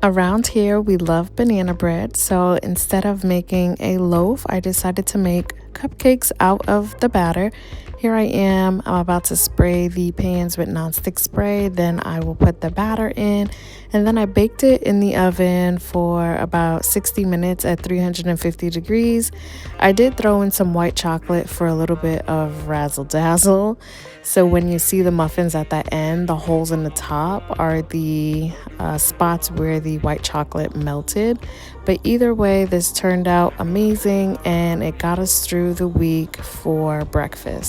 Around here, we love banana bread, so instead of making a loaf, I decided to make cupcakes out of the batter. Here I am, I'm about to spray the pans with nonstick spray, then I will put the batter in, and then I baked it in the oven for about 60 minutes at 350 degrees. I did throw in some white chocolate for a little bit of razzle dazzle. So when you see the muffins at the end, the holes in the top are the spots where the white chocolate melted. But either way, this turned out amazing and it got us through the week for breakfast.